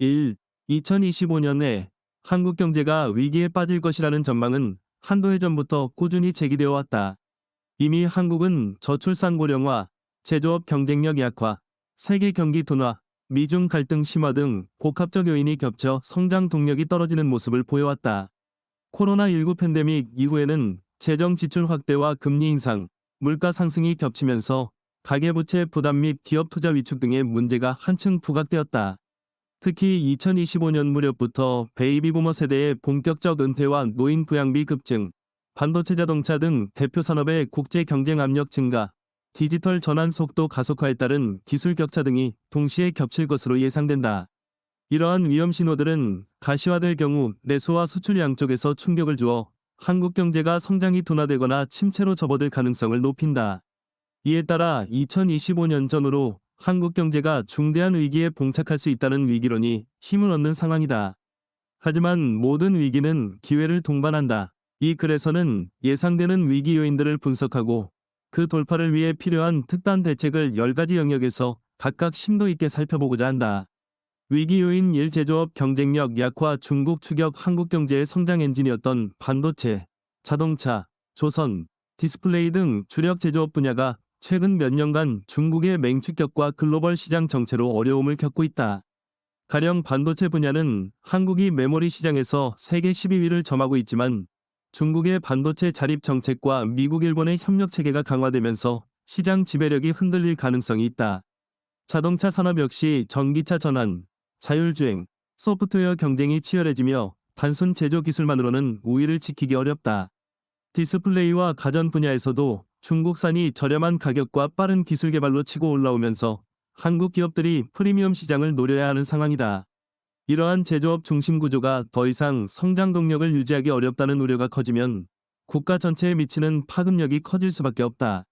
1. 2025년에 한국 경제가 위기에 빠질 것이라는 전망은 한두 해 전부터 꾸준히 제기되어 왔다. 이미 한국은 저출산 고령화, 제조업 경쟁력 약화, 세계 경기 둔화, 미중 갈등 심화 등 복합적 요인이 겹쳐 성장 동력이 떨어지는 모습을 보여왔다. 코로나19 팬데믹 이후에는 재정 지출 확대와 금리 인상, 물가 상승이 겹치면서 가계부채 부담 및 기업 투자 위축 등의 문제가 한층 부각되었다. 특히 2025년 무렵부터 베이비부머 세대의 본격적 은퇴와 노인 부양비 급증, 반도체 자동차 등 대표 산업의 국제 경쟁 압력 증가, 디지털 전환 속도 가속화에 따른 기술 격차 등이 동시에 겹칠 것으로 예상된다. 이러한 위험 신호들은 가시화될 경우 내수와 수출 양쪽에서 충격을 주어 한국 경제가 성장이 둔화되거나 침체로 접어들 가능성을 높인다. 이에 따라 2025년 전후로 한국 경제가 중대한 위기에 봉착할 수 있다는 위기론이 힘을 얻는 상황이다. 하지만 모든 위기는 기회를 동반한다. 이 글에서는 예상되는 위기 요인들을 분석하고 그 돌파를 위해 필요한 특단 대책을 10가지 영역에서 각각 심도 있게 살펴보고자 한다. 위기 요인 1. 제조업 경쟁력 약화. 중국 추격 한국 경제의 성장 엔진이었던 반도체, 자동차, 조선, 디스플레이 등 주력 제조업 분야가 최근 몇 년간 중국의 맹추격과 글로벌 시장 정체로 어려움을 겪고 있다. 가령 반도체 분야는 한국이 메모리 시장에서 세계 12위를 점하고 있지만 중국의 반도체 자립 정책과 미국, 일본의 협력 체계가 강화되면서 시장 지배력이 흔들릴 가능성이 있다. 자동차 산업 역시 전기차 전환, 자율주행, 소프트웨어 경쟁이 치열해지며 단순 제조 기술만으로는 우위를 지키기 어렵다. 디스플레이와 가전 분야에서도 중국산이 저렴한 가격과 빠른 기술 개발로 치고 올라오면서 한국 기업들이 프리미엄 시장을 노려야 하는 상황이다. 이러한 제조업 중심 구조가 더 이상 성장 동력을 유지하기 어렵다는 우려가 커지면 국가 전체에 미치는 파급력이 커질 수밖에 없다.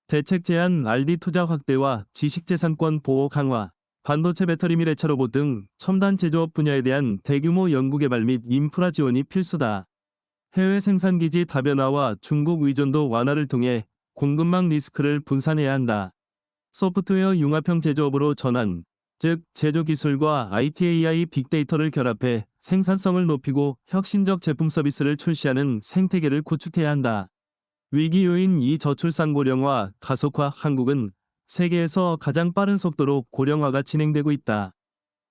대책 제안, R&D 투자 확대와 지식재산권 보호 강화, 반도체 배터리 및 회차 로봇 등 첨단 제조업 분야에 대한 대규모 연구개발 및 인프라 지원이 필수다. 해외 생산기지 다변화와 중국 의존도 완화를 통해 공급망 리스크를 분산해야 한다. 소프트웨어 융합형 제조업으로 전환, 즉 제조기술과 IT, AI, 빅데이터를 결합해 생산성을 높이고 혁신적 제품 서비스를 출시하는 생태계를 구축해야 한다. 위기 요인 2. 저출산 고령화, 가속화. 한국은 세계에서 가장 빠른 속도로 고령화가 진행되고 있다.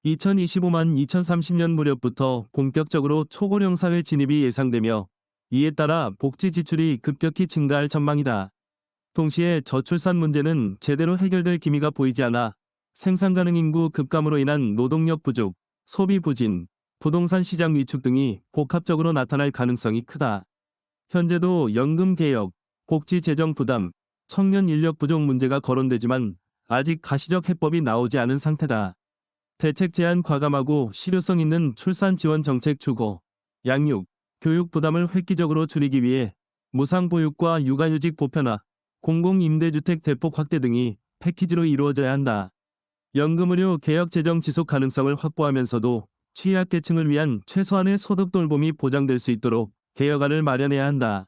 2025만 2030년 무렵부터 본격적으로 초고령 사회 진입이 예상되며 이에 따라 복지 지출이 급격히 증가할 전망이다. 동시에 저출산 문제는 제대로 해결될 기미가 보이지 않아 생산 가능 인구 급감으로 인한 노동력 부족, 소비 부진, 부동산 시장 위축 등이 복합적으로 나타날 가능성이 크다. 현재도 연금 개혁, 복지 재정 부담, 청년 인력 부족 문제가 거론되지만 아직 가시적 해법이 나오지 않은 상태다. 대책 제안 과감하고 실효성 있는 출산 지원 정책 주거, 양육, 교육 부담을 획기적으로 줄이기 위해 무상보육과 육아휴직 보편화, 공공임대주택 대폭 확대 등이 패키지로 이루어져야 한다. 연금의료 개혁 재정 지속 가능성을 확보하면서도 취약계층을 위한 최소한의 소득 돌봄이 보장될 수 있도록 개혁안을 마련해야 한다.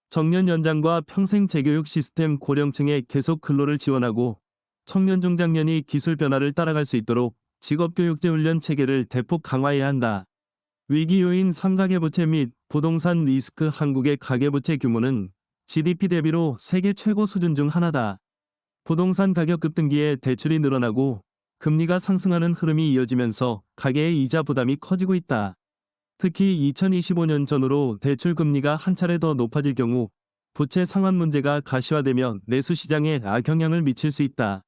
정년 연장과 평생 재교육 시스템 고령층에 계속 근로를 지원하고 청년 중장년이 기술 변화를 따라갈 수 있도록 직업교육제 훈련 체계를 대폭 강화해야 한다. 위기 요인 3. 가계부채 및 부동산 리스크. 한국의 가계부채 규모는 GDP 대비로 세계 최고 수준 중 하나다. 부동산 가격 급등기에 대출이 늘어나고 금리가 상승하는 흐름이 이어지면서 가계의 이자 부담이 커지고 있다. 특히 2025년 전후로 대출 금리가 한 차례 더 높아질 경우 부채 상환 문제가 가시화되며 내수 시장에 악영향을 미칠 수 있다.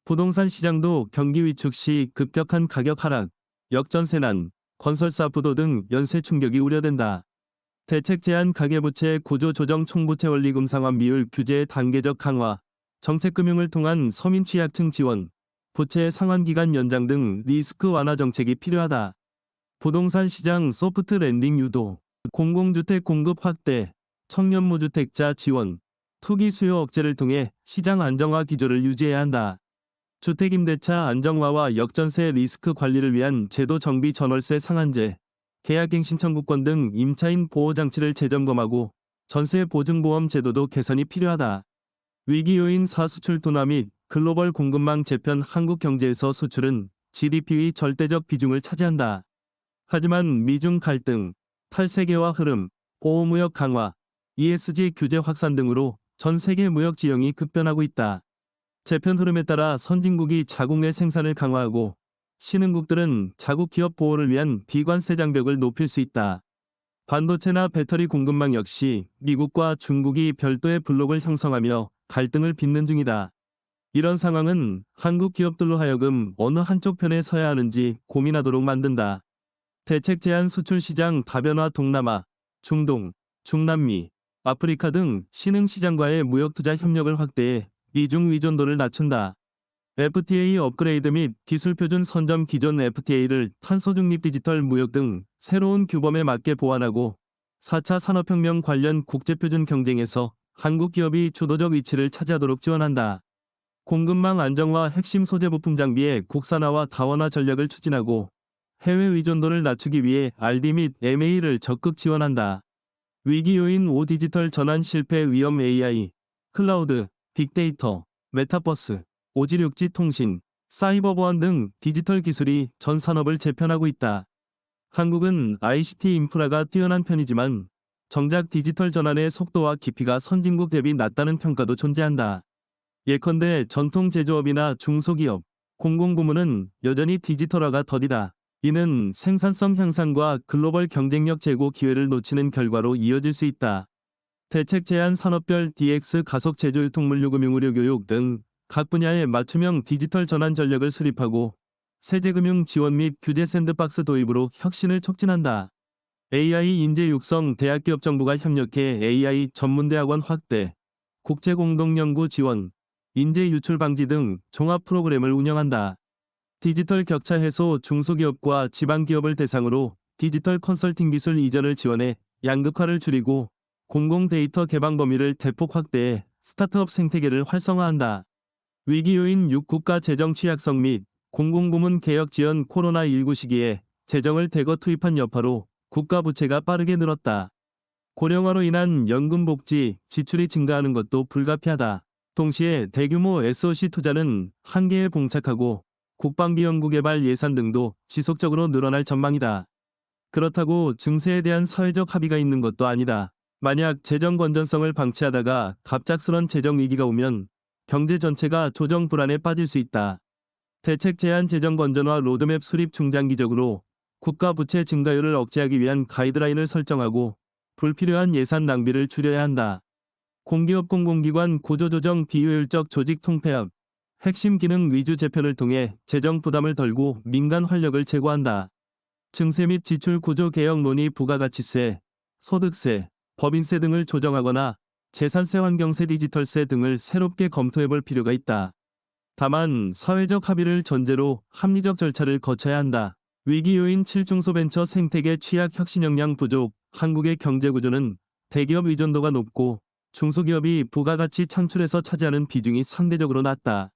부동산 시장도 경기 위축 시 급격한 가격 하락, 역전세난, 건설사 부도 등 연쇄 충격이 우려된다. 대책 제안 가계부채 구조 조정 총부채 원리금 상환 비율 규제의 단계적 강화, 정책금융을 통한 서민 취약층 지원, 부채 상환 기간 연장 등 리스크 완화 정책이 필요하다. 부동산 시장 소프트 랜딩 유도, 공공주택 공급 확대, 청년 무주택자 지원, 투기 수요 억제를 통해 시장 안정화 기조를 유지해야 한다. 주택임대차 안정화와 역전세 리스크 관리를 위한 제도 정비 전월세 상한제, 계약갱신 청구권 등 임차인 보호장치를 재점검하고 전세 보증보험 제도도 개선이 필요하다. 위기 요인 4. 수출 둔화 및 글로벌 공급망 재편. 한국 경제에서 수출은 GDP의 절대적 비중을 차지한다. 하지만 미중 갈등, 탈세계화 흐름, 보호무역 강화, ESG 규제 확산 등으로 전 세계 무역 지형이 급변하고 있다. 재편 흐름에 따라 선진국이 자국 내 생산을 강화하고 신흥국들은 자국 기업 보호를 위한 비관세 장벽을 높일 수 있다. 반도체나 배터리 공급망 역시 미국과 중국이 별도의 블록을 형성하며 갈등을 빚는 중이다. 이런 상황은 한국 기업들로 하여금 어느 한쪽 편에 서야 하는지 고민하도록 만든다. 대책 제한 수출 시장 다변화 동남아, 중동, 중남미, 아프리카 등 신흥 시장과의 무역 투자 협력을 확대해 미중 의존도를 낮춘다. FTA 업그레이드 및 기술 표준 선점 기존 FTA를 탄소 중립 디지털 무역 등 새로운 규범에 맞게 보완하고 4차 산업혁명 관련 국제표준 경쟁에서 한국 기업이 주도적 위치를 차지하도록 지원한다. 공급망 안정화 핵심 소재 부품 장비의 국산화와 다원화 전략을 추진하고 해외 의존도를 낮추기 위해 RD 및 MA를 적극 지원한다. 위기 요인 5 디지털 전환 실패 위험 AI, 클라우드, 빅데이터, 메타버스, 오지육지 통신, 사이버 보안 등 디지털 기술이 전 산업을 재편하고 있다. 한국은 ICT 인프라가 뛰어난 편이지만 정작 디지털 전환의 속도와 깊이가 선진국 대비 낮다는 평가도 존재한다. 예컨대 전통 제조업이나 중소기업, 공공부문은 여전히 디지털화가 더디다. 이는 생산성 향상과 글로벌 경쟁력 제고 기회를 놓치는 결과로 이어질 수 있다. 대책 제한 산업별 DX 가속 제조유통물류금융의료 교육 등 각 분야의 맞춤형 디지털 전환 전략을 수립하고 세제금융 지원 및 규제 샌드박스 도입으로 혁신을 촉진한다. AI 인재 육성 대학기업 정부가 협력해 AI 전문대학원 확대, 국제공동연구 지원, 인재 유출 방지 등 종합 프로그램을 운영한다. 디지털 격차 해소 중소기업과 지방기업을 대상으로 디지털 컨설팅 기술 이전을 지원해 양극화를 줄이고 공공 데이터 개방 범위를 대폭 확대해 스타트업 생태계를 활성화한다. 위기 요인 6 국가 재정 취약성 및 공공부문 개혁 지원 코로나19 시기에 재정을 대거 투입한 여파로 국가 부채가 빠르게 늘었다. 고령화로 인한 연금복지 지출이 증가하는 것도 불가피하다. 동시에 대규모 SOC 투자는 한계에 봉착하고 국방비 연구개발 예산 등도 지속적으로 늘어날 전망이다. 그렇다고 증세에 대한 사회적 합의가 있는 것도 아니다. 만약 재정 건전성을 방치하다가 갑작스런 재정 위기가 오면 경제 전체가 조정 불안에 빠질 수 있다. 대책 제한 재정 건전화 로드맵 수립 중장기적으로 국가 부채 증가율을 억제하기 위한 가이드라인을 설정하고 불필요한 예산 낭비를 줄여야 한다. 공기업 공공기관 구조조정 비효율적 조직 통폐합, 핵심 기능 위주 재편을 통해 재정 부담을 덜고 민간 활력을 제고한다. 증세 및 지출 구조 개혁 논의 부가가치세, 소득세, 법인세 등을 조정하거나 재산세 환경세 디지털세 등을 새롭게 검토해볼 필요가 있다. 다만 사회적 합의를 전제로 합리적 절차를 거쳐야 한다. 위기 요인 7중소벤처 생태계 취약 혁신 역량 부족. 한국의 경제 구조는 대기업 의존도가 높고 중소기업이 부가가치 창출에서 차지하는 비중이 상대적으로 낮다.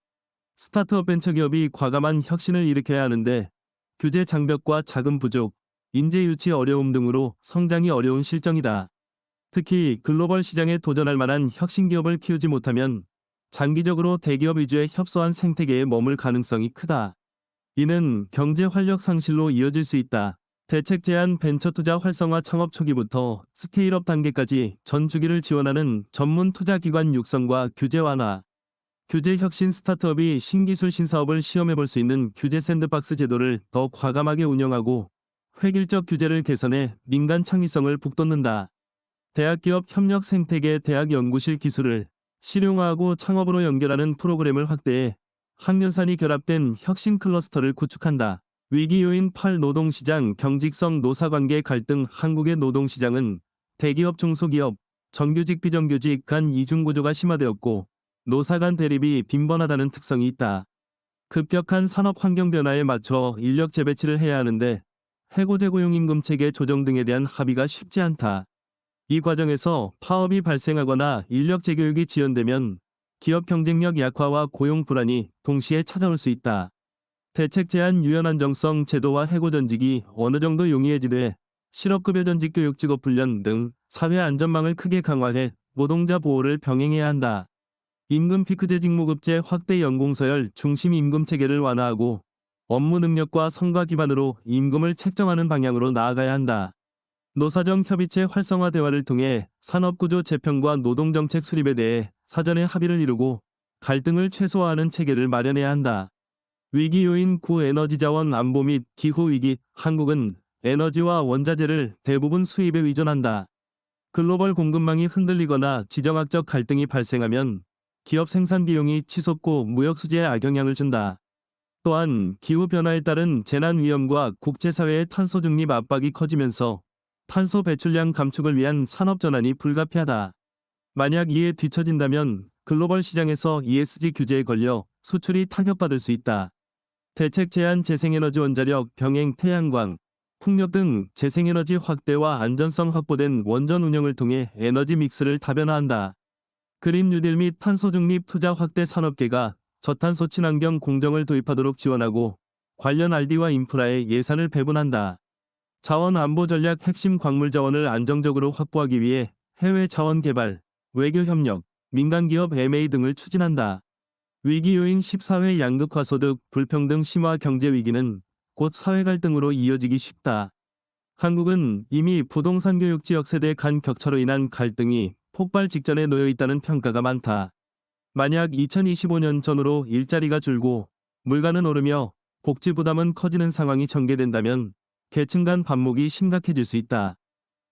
스타트업 벤처기업이 과감한 혁신을 일으켜야 하는데 규제 장벽과 자금 부족, 인재 유치 어려움 등으로 성장이 어려운 실정이다. 특히 글로벌 시장에 도전할 만한 혁신 기업을 키우지 못하면 장기적으로 대기업 위주의 협소한 생태계에 머물 가능성이 크다. 이는 경제 활력 상실로 이어질 수 있다. 대책 제한 벤처 투자 활성화 창업 초기부터 스케일업 단계까지 전 주기를 지원하는 전문 투자 기관 육성과 규제 완화, 규제 혁신 스타트업이 신기술 신사업을 시험해볼 수 있는 규제 샌드박스 제도를 더 과감하게 운영하고 획일적 규제를 개선해 민간 창의성을 북돋는다. 대학기업 협력 생태계 대학 연구실 기술을 실용화하고 창업으로 연결하는 프로그램을 확대해 학년산이 결합된 혁신 클러스터를 구축한다. 위기 요인 8 노동시장 경직성 노사관계 갈등. 한국의 노동시장은 대기업 중소기업, 정규직 비정규직 간 이중구조가 심화되었고 노사 간 대립이 빈번하다는 특성이 있다. 급격한 산업 환경 변화에 맞춰 인력 재배치를 해야 하는데 해고제 고용임금 체계 조정 등에 대한 합의가 쉽지 않다. 이 과정에서 파업이 발생하거나 인력 재교육이 지연되면 기업 경쟁력 약화와 고용 불안이 동시에 찾아올 수 있다. 대책 제한 유연 안정성 제도와 해고 전직이 어느 정도 용이해지되 실업급여 전직 교육 직업 훈련 등 사회 안전망을 크게 강화해 노동자 보호를 병행해야 한다. 임금 피크제 직무급제 확대 연공서열 중심 임금 체계를 완화하고 업무 능력과 성과 기반으로 임금을 책정하는 방향으로 나아가야 한다. 노사정 협의체 활성화 대화를 통해 산업구조 재편과 노동정책 수립에 대해 사전에 합의를 이루고 갈등을 최소화하는 체계를 마련해야 한다. 위기 요인 구에너지 자원 안보 및 기후위기. 한국은 에너지와 원자재를 대부분 수입에 의존한다. 글로벌 공급망이 흔들리거나 지정학적 갈등이 발생하면 기업 생산 비용이 치솟고 무역 수지에 악영향을 준다. 또한 기후변화에 따른 재난 위험과 국제사회의 탄소 중립 압박이 커지면서 탄소 배출량 감축을 위한 산업 전환이 불가피하다. 만약 이에 뒤처진다면 글로벌 시장에서 ESG 규제에 걸려 수출이 타격받을 수 있다. 대책 제한 재생에너지 원자력, 병행, 태양광, 풍력 등 재생에너지 확대와 안전성 확보된 원전 운영을 통해 에너지 믹스를 다변화한다. 그린 뉴딜 및 탄소 중립 투자 확대 산업계가 저탄소 친환경 공정을 도입하도록 지원하고 관련 RD와 인프라에 예산을 배분한다. 자원 안보 전략 핵심 광물 자원을 안정적으로 확보하기 위해 해외 자원 개발, 외교 협력, 민간 기업 M&A 등을 추진한다. 위기 요인 14회 양극 과소득, 불평등 심화 경제 위기는 곧 사회 갈등으로 이어지기 쉽다. 한국은 이미 부동산 교육 지역 세대 간 격차로 인한 갈등이 폭발 직전에 놓여 있다는 평가가 많다. 만약 2025년 전후로 일자리가 줄고 물가는 오르며 복지 부담은 커지는 상황이 전개된다면 계층 간 반목이 심각해질 수 있다.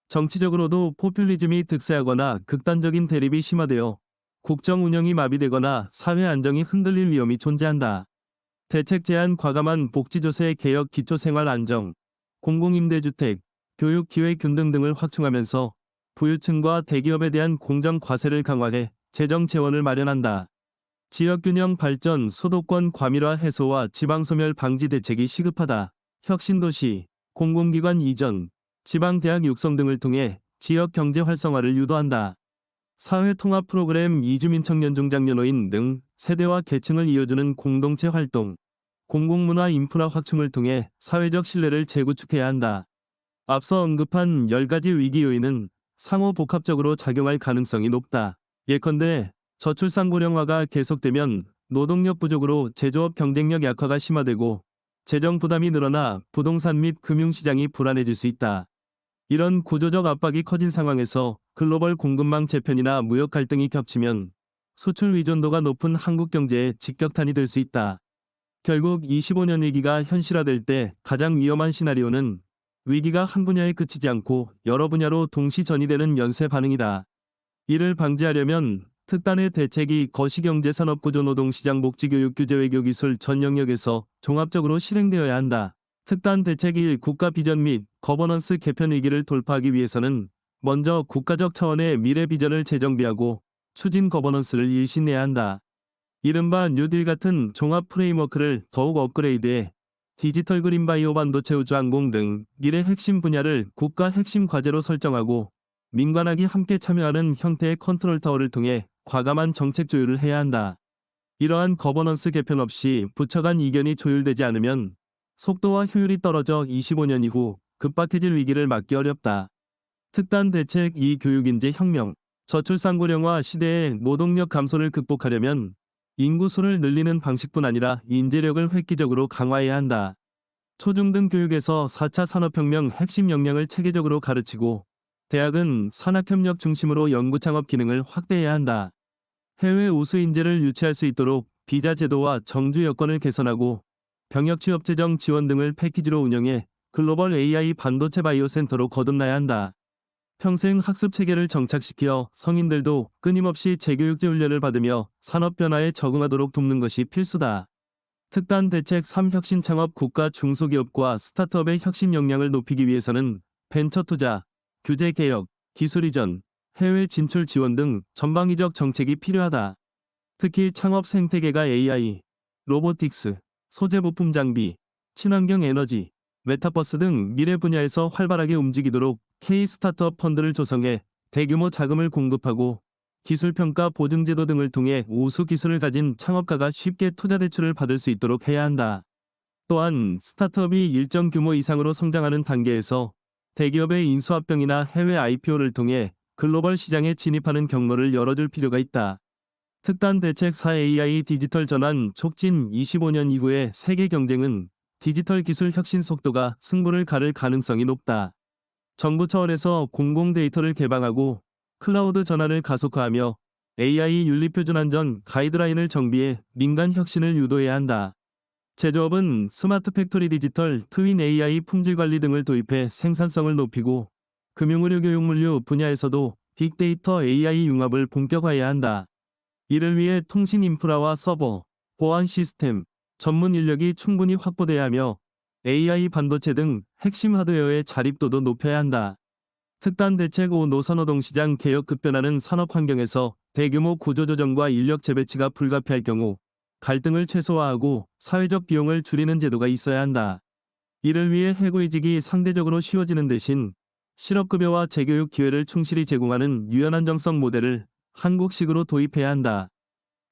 정치적으로도 포퓰리즘이 득세하거나 극단적인 대립이 심화되어 국정 운영이 마비되거나 사회 안정이 흔들릴 위험이 존재한다. 대책 제한 과감한 복지조세 개혁 기초생활 안정, 공공임대주택, 교육 기회균등 등을 확충하면서 부유층과 대기업에 대한 공정 과세를 강화해 재정 재원을 마련한다. 지역균형 발전, 수도권 과밀화 해소와 지방소멸 방지 대책이 시급하다. 혁신도시, 공공기관 이전, 지방대학 육성 등을 통해 지역 경제 활성화를 유도한다. 사회통합 프로그램, 이주민 청년 중장년노인 등 세대와 계층을 이어주는 공동체 활동, 공공문화 인프라 확충을 통해 사회적 신뢰를 재구축해야 한다. 앞서 언급한 10가지 위기 요인은 상호 복합적으로 작용할 가능성이 높다. 예컨대 저출산 고령화가 계속되면 노동력 부족으로 제조업 경쟁력 약화가 심화되고 재정 부담이 늘어나 부동산 및 금융시장이 불안해질 수 있다. 이런 구조적 압박이 커진 상황에서 글로벌 공급망 재편이나 무역 갈등이 겹치면 수출 의존도가 높은 한국 경제에 직격탄이 될 수 있다. 결국 25년 위기가 현실화될 때 가장 위험한 시나리오는 위기가 한 분야에 그치지 않고 여러 분야로 동시 전이되는 연쇄 반응이다. 이를 방지하려면 특단의 대책이 거시경제산업구조 노동시장 복지교육 규제 외교기술 전 영역에서 종합적으로 실행되어야 한다. 특단 대책 1. 국가 비전 및 거버넌스 개편 위기를 돌파하기 위해서는 먼저 국가적 차원의 미래 비전을 재정비하고 추진 거버넌스를 일신내야 한다. 이른바 뉴딜 같은 종합 프레임워크를 더욱 업그레이드해 디지털 그린바이오 반도체 우주항공 등 미래 핵심 분야를 국가 핵심 과제로 설정하고 민관학이 함께 참여하는 형태의 컨트롤 타워를 통해 과감한 정책 조율을 해야 한다. 이러한 거버넌스 개편 없이 부처 간 이견이 조율되지 않으면 속도와 효율이 떨어져 25년 이후 급박해질 위기를 막기 어렵다. 특단 대책 2. 교육인재 혁명. 저출산 고령화 시대의 노동력 감소를 극복하려면 인구수를 늘리는 방식뿐 아니라 인재력을 획기적으로 강화해야 한다. 초중등 교육에서 4차 산업혁명 핵심 역량을 체계적으로 가르치고 대학은 산학협력 중심으로 연구창업 기능을 확대해야 한다. 해외 우수 인재를 유치할 수 있도록 비자 제도와 정주 여건을 개선하고 병역 취업 재정 지원 등을 패키지로 운영해 글로벌 AI 반도체 바이오 센터로 거듭나야 한다. 평생 학습 체계를 정착시켜 성인들도 끊임없이 재교육제 훈련을 받으며 산업 변화에 적응하도록 돕는 것이 필수다. 특단 대책 3. 혁신 창업. 국가 중소기업과 스타트업의 혁신 역량을 높이기 위해서는 벤처 투자, 규제 개혁, 기술 이전, 해외 진출 지원 등 전방위적 정책이 필요하다. 특히 창업 생태계가 AI, 로보틱스, 소재 부품 장비, 친환경 에너지, 메타버스 등 미래 분야에서 활발하게 움직이도록 K 스타트업 펀드를 조성해 대규모 자금을 공급하고 기술평가 보증제도 등을 통해 우수 기술을 가진 창업가가 쉽게 투자 대출을 받을 수 있도록 해야 한다. 또한 스타트업이 일정 규모 이상으로 성장하는 단계에서 대기업의 인수합병이나 해외 IPO를 통해 글로벌 시장에 진입하는 경로를 열어줄 필요가 있다. 특단 대책 4. AI 디지털 전환 촉진. 25년 이후의 세계 경쟁은 디지털 기술 혁신 속도가 승부를 가를 가능성이 높다. 정부 차원에서 공공 데이터를 개방하고 클라우드 전환을 가속화하며 AI 윤리표준 안전 가이드라인을 정비해 민간 혁신을 유도해야 한다. 제조업은 스마트 팩토리 디지털 트윈 AI 품질 관리 등을 도입해 생산성을 높이고 금융의료 교육물류 분야에서도 빅데이터 AI 융합을 본격화해야 한다. 이를 위해 통신 인프라와 서버, 보안 시스템, 전문 인력이 충분히 확보돼야 하며 AI 반도체 등 핵심 하드웨어의 자립도도 높여야 한다. 특단 대책 5 노선노동시장 개혁 급변하는 산업 환경에서 대규모 구조조정과 인력 재배치가 불가피할 경우 갈등을 최소화하고 사회적 비용을 줄이는 제도가 있어야 한다. 이를 위해 해고이직이 상대적으로 쉬워지는 대신 실업급여와 재교육 기회를 충실히 제공하는 유연안정성 모델을 한국식으로 도입해야 한다.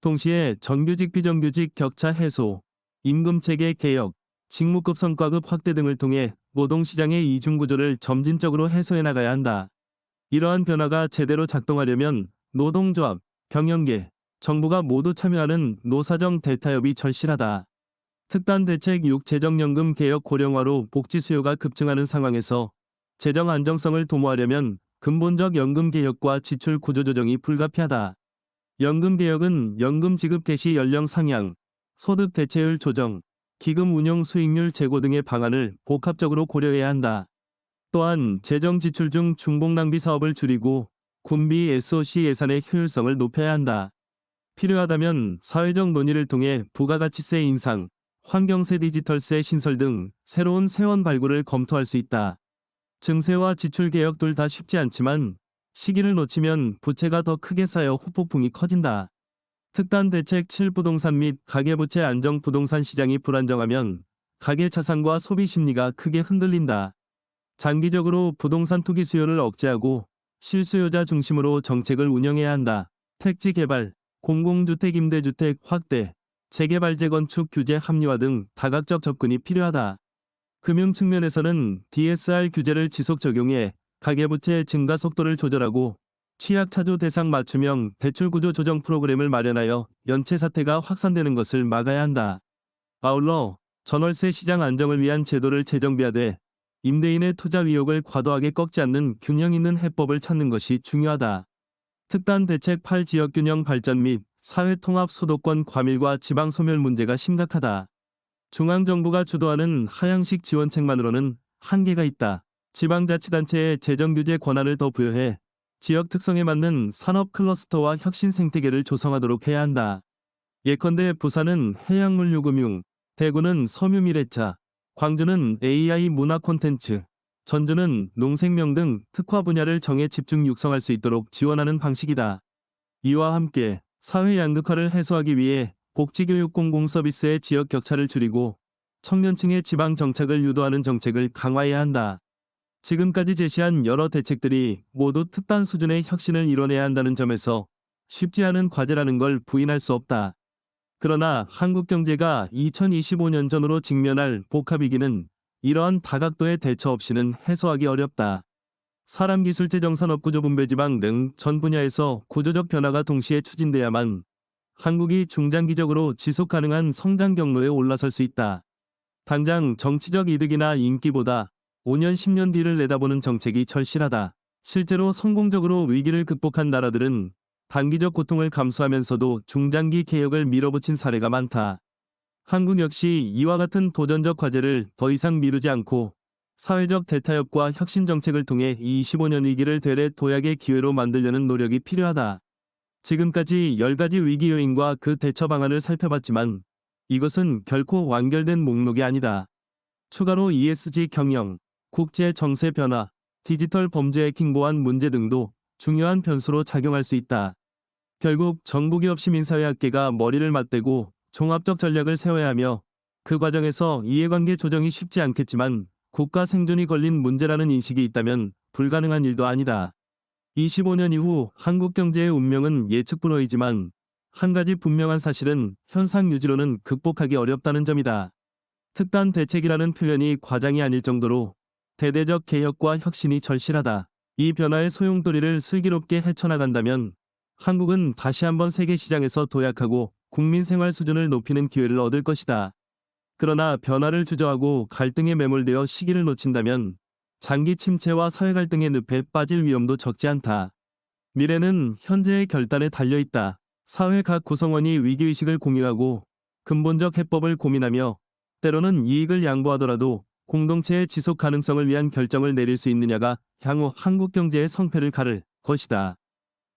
동시에 정규직 비정규직 격차 해소, 임금체계 개혁, 직무급 성과급 확대 등을 통해 노동시장의 이중구조를 점진적으로 해소해 나가야 한다. 이러한 변화가 제대로 작동하려면 노동조합, 경영계, 정부가 모두 참여하는 노사정 대타협이 절실하다. 특단 대책 6 재정연금 개혁 고령화로 복지 수요가 급증하는 상황에서 재정 안정성을 도모하려면 근본적 연금 개혁과 지출 구조 조정이 불가피하다. 연금 개혁은 연금 지급 개시 연령 상향, 소득 대체율 조정, 기금 운용 수익률 제고 등의 방안을 복합적으로 고려해야 한다. 또한 재정 지출 중 중복 낭비 사업을 줄이고 군비 SOC 예산의 효율성을 높여야 한다. 필요하다면 사회적 논의를 통해 부가가치세 인상, 환경세 디지털세 신설 등 새로운 세원 발굴을 검토할 수 있다. 증세와 지출 개혁 둘 다 쉽지 않지만 시기를 놓치면 부채가 더 크게 쌓여 후폭풍이 커진다. 특단 대책 7 부동산 및 가계부채 안정 부동산 시장이 불안정하면 가계 자산과 소비 심리가 크게 흔들린다. 장기적으로 부동산 투기 수요를 억제하고 실수요자 중심으로 정책을 운영해야 한다. 택지 개발, 공공주택 임대주택 확대, 재개발 재건축 규제 합리화 등 다각적 접근이 필요하다. 금융 측면에서는 DSR 규제를 지속 적용해 가계부채 증가 속도를 조절하고 취약차주 대상 맞춤형 대출구조 조정 프로그램을 마련하여 연체 사태가 확산되는 것을 막아야 한다. 아울러 전월세 시장 안정을 위한 제도를 재정비하되 임대인의 투자 위욕을 과도하게 꺾지 않는 균형 있는 해법을 찾는 것이 중요하다. 특단 대책 8 지역균형 발전 및 사회통합 수도권 과밀과 지방 소멸 문제가 심각하다. 중앙정부가 주도하는 하향식 지원책만으로는 한계가 있다. 지방자치단체의 재정규제 권한을 더 부여해 지역 특성에 맞는 산업 클러스터와 혁신 생태계를 조성하도록 해야 한다. 예컨대 부산은 해양물류금융, 대구는 섬유미래차, 광주는 AI 문화 콘텐츠, 전주는 농생명 등 특화 분야를 정해 집중 육성할 수 있도록 지원하는 방식이다. 이와 함께 사회 양극화를 해소하기 위해 복지교육 공공서비스의 지역 격차를 줄이고 청년층의 지방 정착을 유도하는 정책을 강화해야 한다. 지금까지 제시한 여러 대책들이 모두 특단 수준의 혁신을 이뤄내야 한다는 점에서 쉽지 않은 과제라는 걸 부인할 수 없다. 그러나 한국 경제가 2025년 전으로 직면할 복합위기는 이러한 다각도의 대처 없이는 해소하기 어렵다. 사람기술재정산업구조분배지방 등 전 분야에서 구조적 변화가 동시에 추진돼야만 한국이 중장기적으로 지속가능한 성장 경로에 올라설 수 있다. 당장 정치적 이득이나 인기보다 5년 10년 뒤를 내다보는 정책이 절실하다. 실제로 성공적으로 위기를 극복한 나라들은 단기적 고통을 감수하면서도 중장기 개혁을 밀어붙인 사례가 많다. 한국 역시 이와 같은 도전적 과제를 더 이상 미루지 않고 사회적 대타협과 혁신 정책을 통해 25년 위기를 되레 도약의 기회로 만들려는 노력이 필요하다. 지금까지 10가지 위기 요인과 그 대처 방안을 살펴봤지만 이것은 결코 완결된 목록이 아니다. 추가로 ESG 경영, 국제 정세 변화, 디지털 범죄 해킹 보안 문제 등도 중요한 변수로 작용할 수 있다. 결국 정부기업 시민사회학계가 머리를 맞대고 종합적 전략을 세워야 하며 그 과정에서 이해관계 조정이 쉽지 않겠지만 국가 생존이 걸린 문제라는 인식이 있다면 불가능한 일도 아니다. 25년 이후 한국 경제의 운명은 예측 불허이지만 한 가지 분명한 사실은 현상 유지로는 극복하기 어렵다는 점이다. 특단 대책이라는 표현이 과장이 아닐 정도로 대대적 개혁과 혁신이 절실하다. 이 변화의 소용돌이를 슬기롭게 헤쳐나간다면 한국은 다시 한번 세계 시장에서 도약하고 국민 생활 수준을 높이는 기회를 얻을 것이다. 그러나 변화를 주저하고 갈등에 매몰되어 시기를 놓친다면 장기 침체와 사회 갈등의 늪에 빠질 위험도 적지 않다. 미래는 현재의 결단에 달려 있다. 사회 각 구성원이 위기의식을 공유하고 근본적 해법을 고민하며 때로는 이익을 양보하더라도 공동체의 지속 가능성을 위한 결정을 내릴 수 있느냐가 향후 한국 경제의 성패를 가를 것이다.